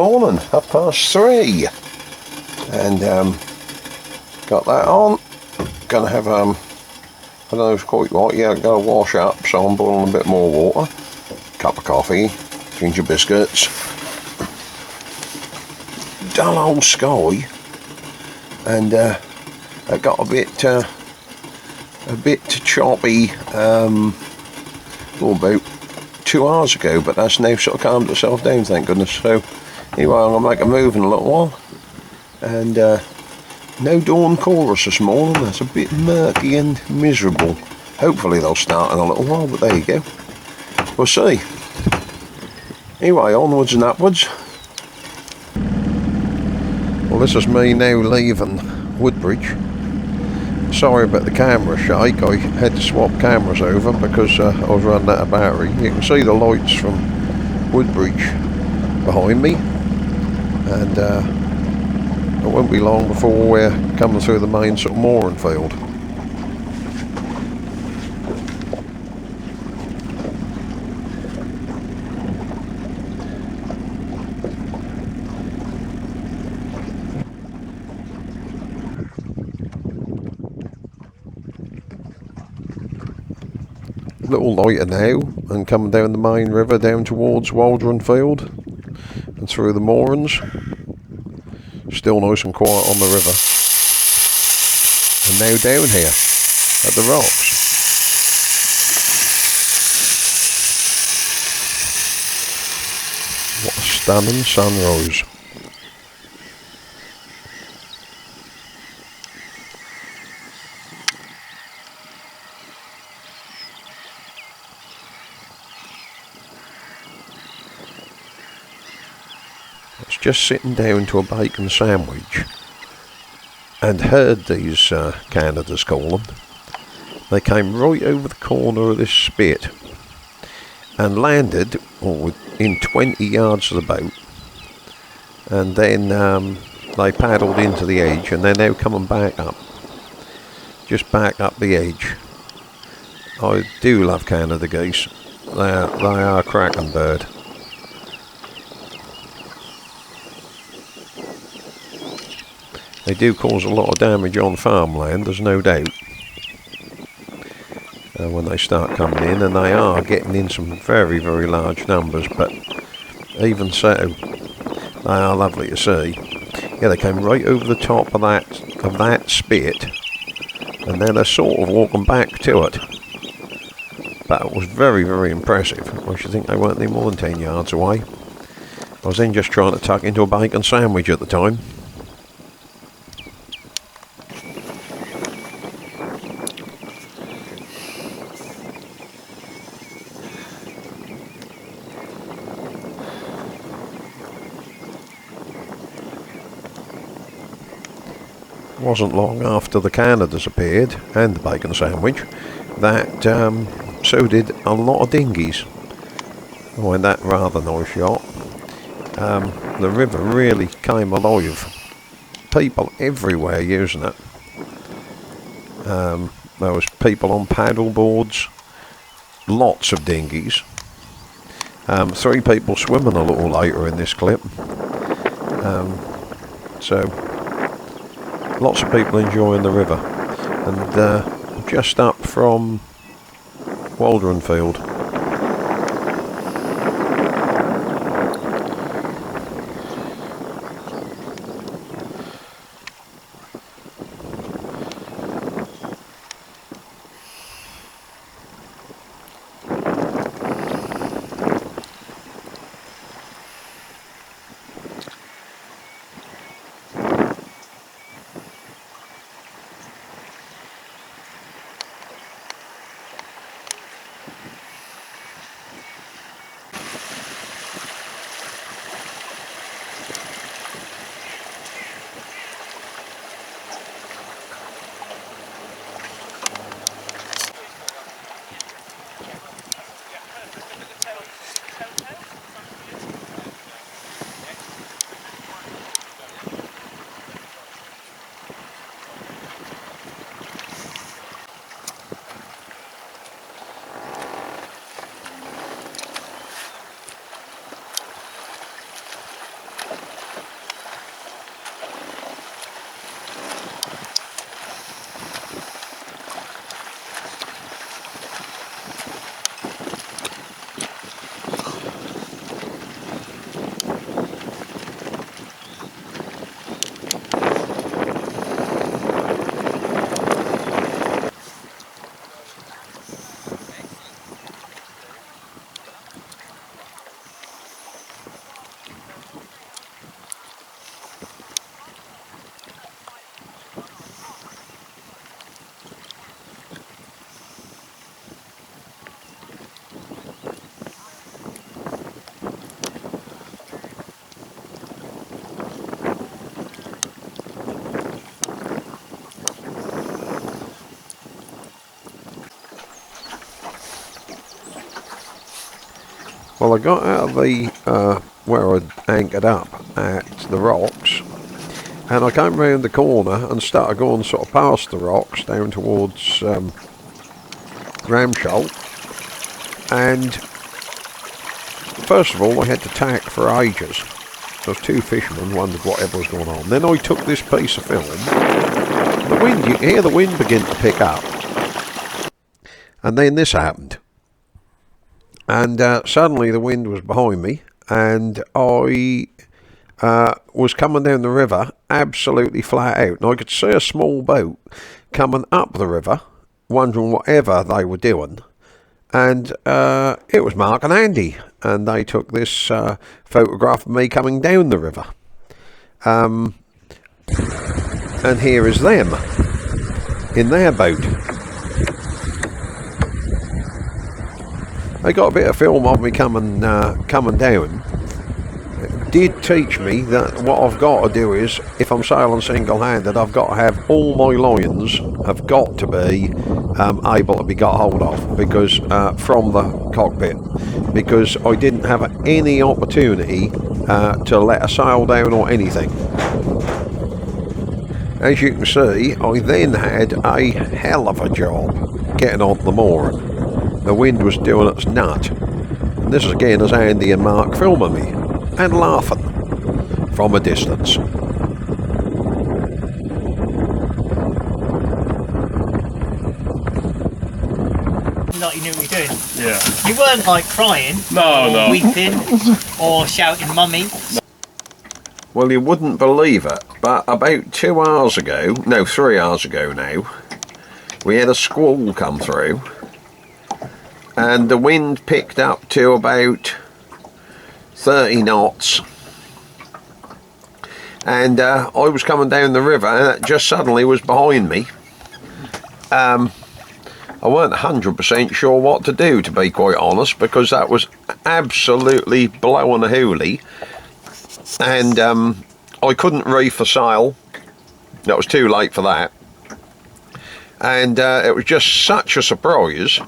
morning, 3:30, and got that on. Gonna have I don't know if it's quite right. Yeah, got to wash up, so I'm boiling a bit more water. Cup of coffee, ginger biscuits. Dull old sky, and it got a bit choppy. About 2 hours ago, but that's now sort of calmed itself down, thank goodness. So anyway, I'm going to make a move in a little while, and no dawn chorus this morning. That's a bit murky and miserable. Hopefully they'll start in a little while, but there you go, we'll see. Anyway, onwards and upwards. Well, this is me now leaving Woodbridge. Sorry about the camera shake. I had to swap cameras over because I was running out of battery. You can see the lights from Woodbridge behind me, and it won't be long before we're coming through the main sort of mooring field. Little lighter now, and coming down the main river down towards Waldringfield and through the moorings. Still nice and quiet on the river. And now down here at the rocks. What a stunning sunrise. Just sitting down to a bacon sandwich and heard these Canada's call them. They came right over the corner of this spit and landed in 20 yards of the boat, and then they paddled into the edge, and they're now coming back up, just back up the edge. I do love Canada geese. They are a cracking bird. They do cause a lot of damage on farmland, there's no doubt, when they start coming in, and they are getting in some very, very large numbers, but even so, they are lovely to see. Yeah, they came right over the top of that spit, and then they're sort of walking back to it. But it was very, very impressive. I should think they weren't any more than 10 yards away. I was then just trying to tuck into a bacon sandwich at the time. Wasn't long after the Canadas appeared and the bacon sandwich that so did a lot of dinghies. I find that rather nice shot. The river really came alive. People everywhere using it. There was people on paddle boards, lots of dinghies. 3 people swimming a little later in this clip. So lots of people enjoying the river, and just up from Waldringfield. Well, I got out of the where I'd anchored up at the rocks, and I came round the corner and started going sort of past the rocks down towards Ramsholt. And first of all, I had to tack for ages. There was 2 fishermen, wondered whatever was going on. Then I took this piece of film. The wind, you can hear the wind begin to pick up. And then this happened. And suddenly the wind was behind me, and I was coming down the river absolutely flat out. And I could see a small boat coming up the river, wondering whatever they were doing. And it was Mark and Andy, and they took this photograph of me coming down the river. And here is them in their boat. They got a bit of film of me coming down. It did teach me that what I've got to do is, if I'm sailing single-handed, I've got to have all my lines have got to be able to be got hold of, because from the cockpit, because I didn't have any opportunity to let a sail down or anything. As you can see, I then had a hell of a job getting on the mooring. The wind was doing its nut. And this is again as Andy and Mark filming me and laughing from a distance. Like you knew what you were doing. Yeah. You weren't like crying, No. weeping, or shouting "mummy." Well, you wouldn't believe it, but about 3 hours ago now, we had a squall come through, and the wind picked up to about 30 knots. And I was coming down the river, and it just suddenly was behind me. I weren't 100% sure what to do, to be quite honest, because that was absolutely blowing a hoolie. And I couldn't reef a sail. That was too late for that. And it was just such a surprise.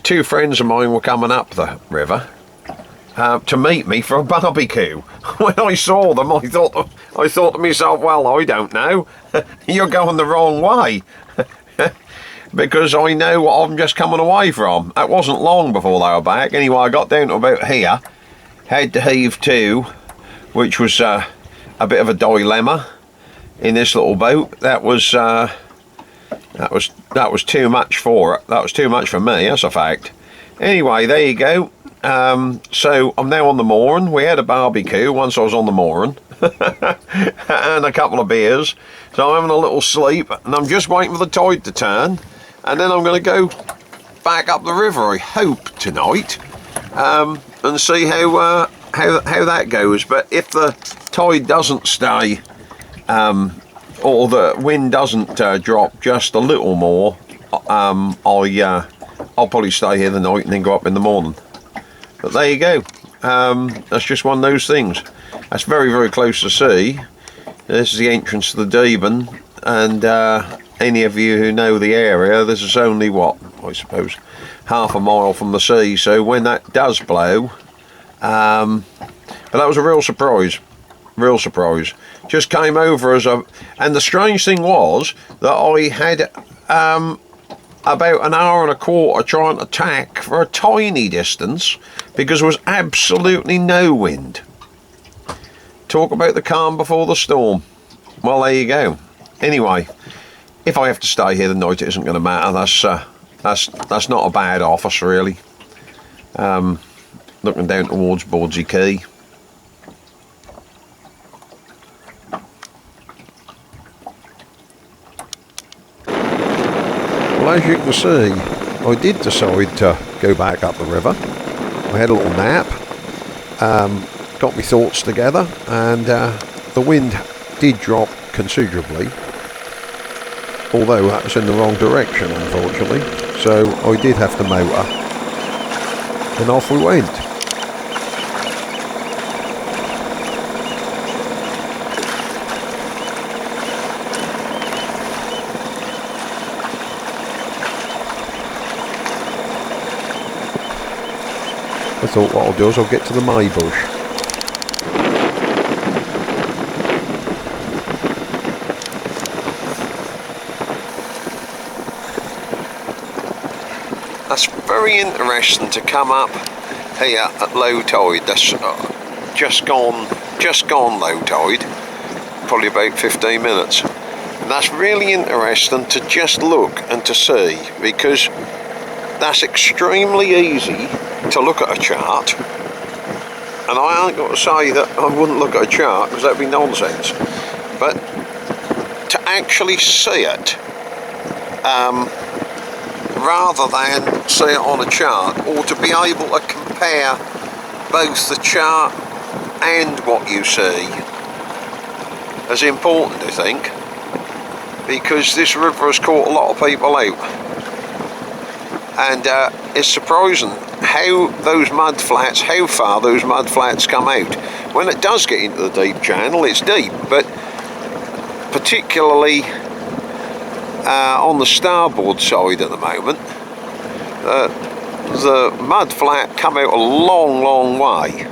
2 friends of mine were coming up the river to meet me for a barbecue. When I saw them, I thought to myself, well, I don't know. You're going the wrong way. Because I know what I'm just coming away from. It wasn't long before they were back. Anyway, I got down to about here, had to heave to, which was a bit of a dilemma in this little boat. That was too much for it. That was too much for me, that's a fact. Anyway, there you go. So I'm now on the mooring. We had a barbecue once I was on the mooring. And a couple of beers. So I'm having a little sleep, and I'm just waiting for the tide to turn. And then I'm going to go back up the river, I hope, tonight, and see how that goes. But if the tide doesn't stay, or the wind doesn't drop just a little more, I'll probably stay here the night and then go up in the morning. But there you go. That's just one of those things. That's very, very close to sea. This is the entrance to the Deben, and any of you who know the area, this is only, what, I suppose, half a mile from the sea. So when that does blow, but that was a real surprise. Just came over as a, and the strange thing was that I had about an hour and a quarter trying to tack for a tiny distance because there was absolutely no wind. Talk about the calm before the storm. Well, there you go. Anyway, if I have to stay here the night, it isn't going to matter. That's not a bad office, really. Looking down towards Bordsey Quay. Well, as you can see, I did decide to go back up the river. I had a little nap, got my thoughts together, and the wind did drop considerably, although that was in the wrong direction, unfortunately. So I did have to motor, and off we went. I thought what I'll do is I'll get to the Maybush. That's very interesting to come up here at low tide. That's just gone low tide, probably about 15 minutes. And that's really interesting to just look and to see, because that's extremely easy to look at a chart. And I ain't got to say that I wouldn't look at a chart, because that'd be nonsense. But to actually see it, rather than see it on a chart, or to be able to compare both the chart and what you see, is important, I think, because this river has caught a lot of people out. And it's surprising how those mud flats, how far those mud flats come out. When it does get into the deep channel, it's deep, but particularly on the starboard side at the moment, the mud flat come out a long way.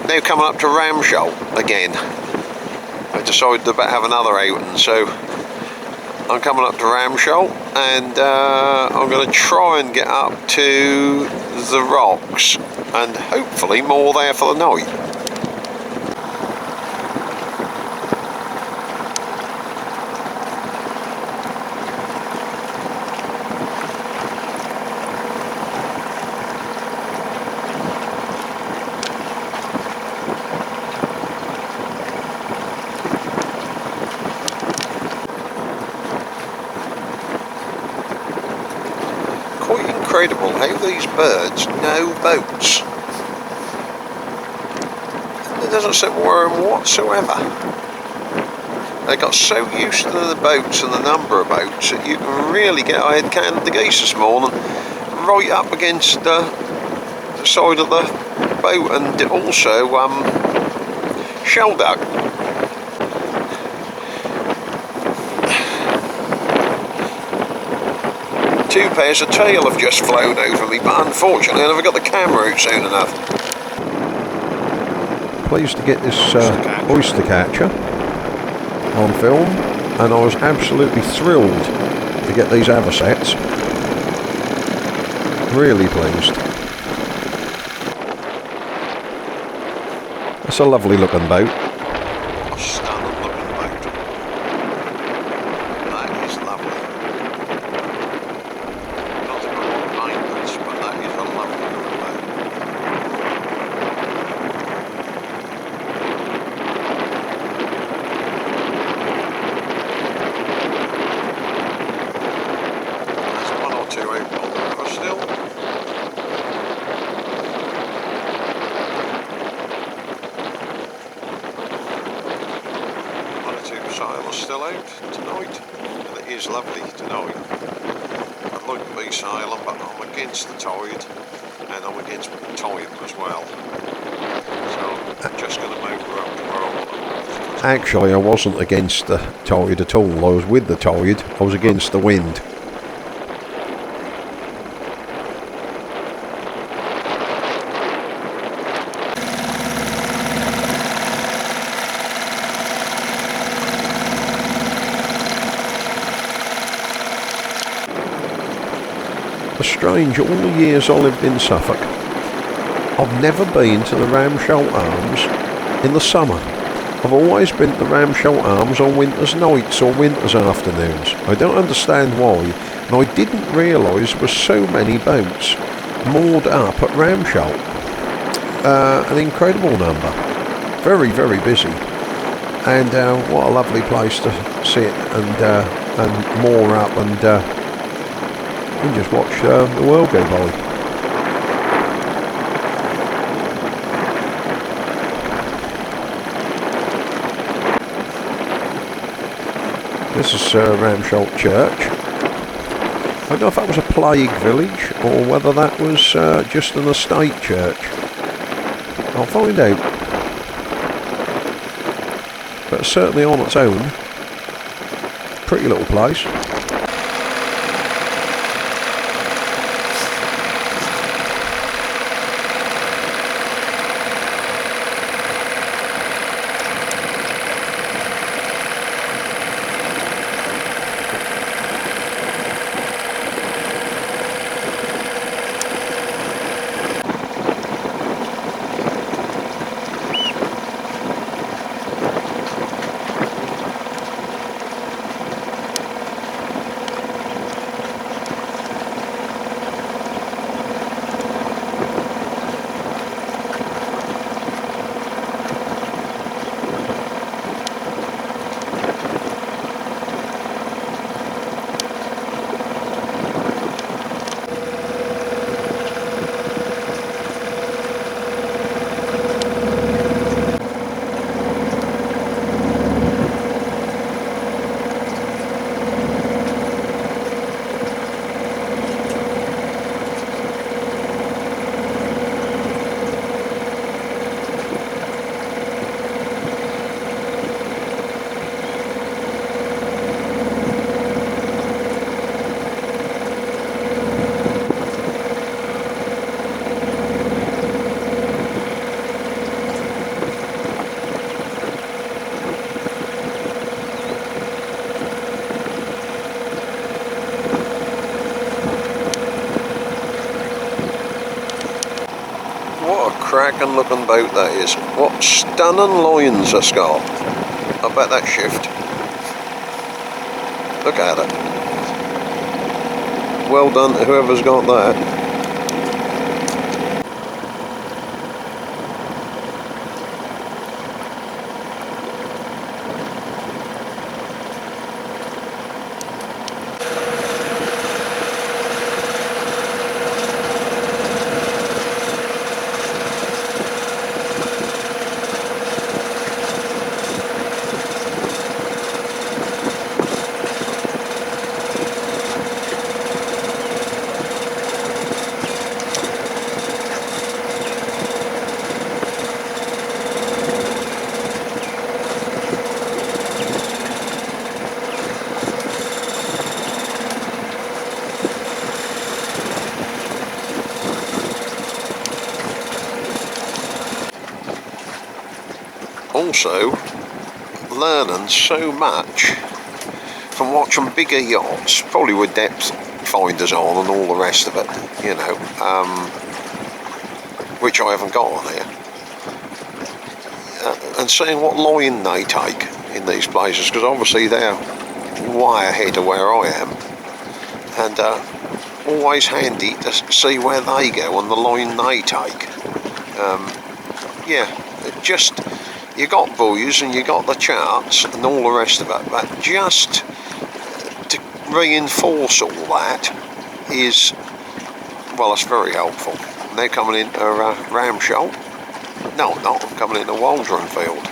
Now coming up to Ramsholt again. I decided to have another outing, so I'm coming up to Ramsholt, and I'm going to try and get up to the rocks, and hopefully more there for the night. Quite incredible how these birds know boats. It doesn't seem to worry them whatsoever. They got so used to the boats and the number of boats that you can really get. I had canned the geese this morning right up against the side of the boat, and also shell duck. Two pairs of tail have just flown over me, but unfortunately I never got the camera out soon enough. Pleased to get this oyster catcher on film, and I was absolutely thrilled to get these avocets. Really pleased. That's a lovely looking boat. A stunning looking boat. That is lovely. Not a good maintenance, but that is a lovely looking boat. There's one or two out on the river still. One or two sailors still out tonight, and it is lovely tonight. I'd like to be sailing, but I'm against the tide, and I'm against time as well. So I'm just going to motor up the road. Actually, I wasn't against the tide at all. I was with the tide. I was against the wind. It's strange, all the years I lived in Suffolk, I've never been to the Ramsholt Arms in the summer. I've always been to the Ramsholt Arms on winter's nights or winter's afternoons. I don't understand why, and I didn't realise there were so many boats moored up at Ramsholt. An incredible number. Very, very busy. And what a lovely place to sit and moor up and just watch the world go by. This is Ramsholt Church. I don't know if that was a plague village or whether that was just an estate church. I'll find out. But certainly on its own, pretty little place. cracking looking boat that is. What stunning lines it's got. I bet that shift. Look at it. Well done to whoever's got that. Also, learning so much from watching bigger yachts, probably with depth finders on and all the rest of it, you know, which I haven't got on here, and seeing what line they take in these places, because obviously they're way ahead of where I am, and always handy to see where they go and the line they take. Yeah, just, you got buoys and you got the charts and all the rest of it, but just to reinforce all that is, well, it's very helpful. They're coming into Ramsholt. No, not. I'm coming into Waldringfield.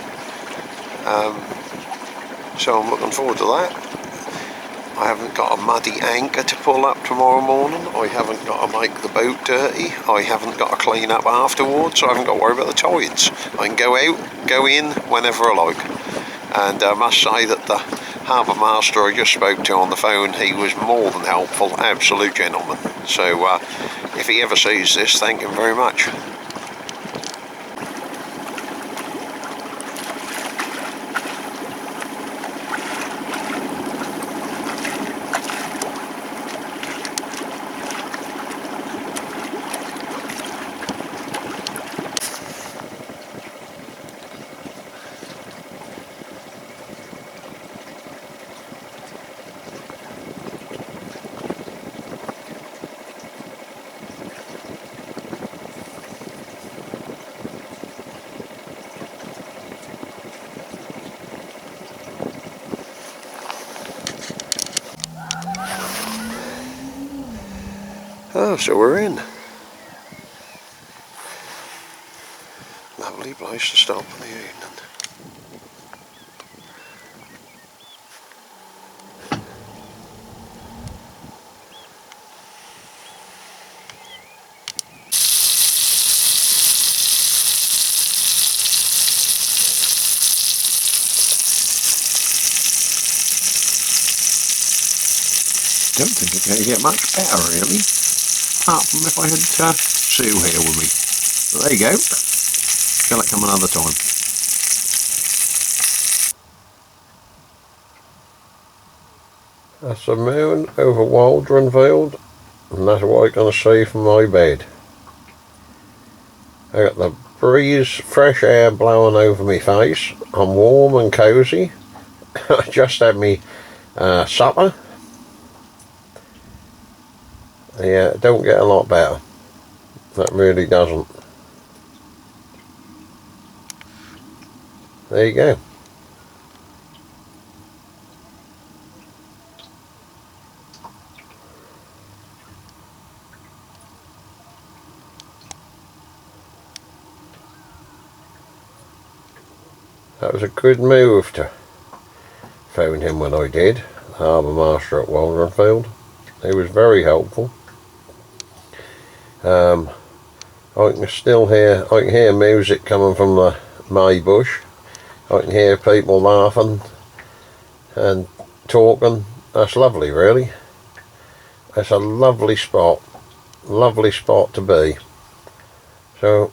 So I'm looking forward to that. I haven't got a muddy anchor to pull up tomorrow morning. I haven't got to make the boat dirty. I haven't got to clean up afterwards. I haven't got to worry about the tides. I can go out, go in whenever I like. And I must say that the harbour master I just spoke to on the phone, he was more than helpful, absolute gentleman. So if he ever sees this, thank him very much. Oh, so we're in. Lovely place to stop in the evening. Don't think it's going to get much better, really. Apart from if I had Sue here with me. But there you go. Shall it come another time? That's the moon over Waldringfield, and that's what I'm going to see from my bed. I got the breeze, fresh air blowing over my face. I'm warm and cosy. I just had me supper. Yeah, it don't get a lot better. That really doesn't. There you go. That was a good move to phone him when I did, the harbour master at Waldringfield. He was very helpful. I can still hear, I can hear music coming from the Maybush. I can hear people laughing and talking. That's lovely, really. That's a lovely spot to be. So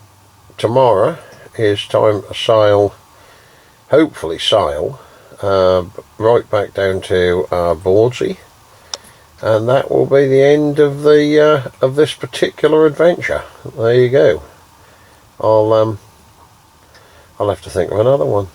tomorrow is time to sail, hopefully sail, right back down to Bordsey. And that will be the end of the of this particular adventure. There you go. I'll have to think of another one.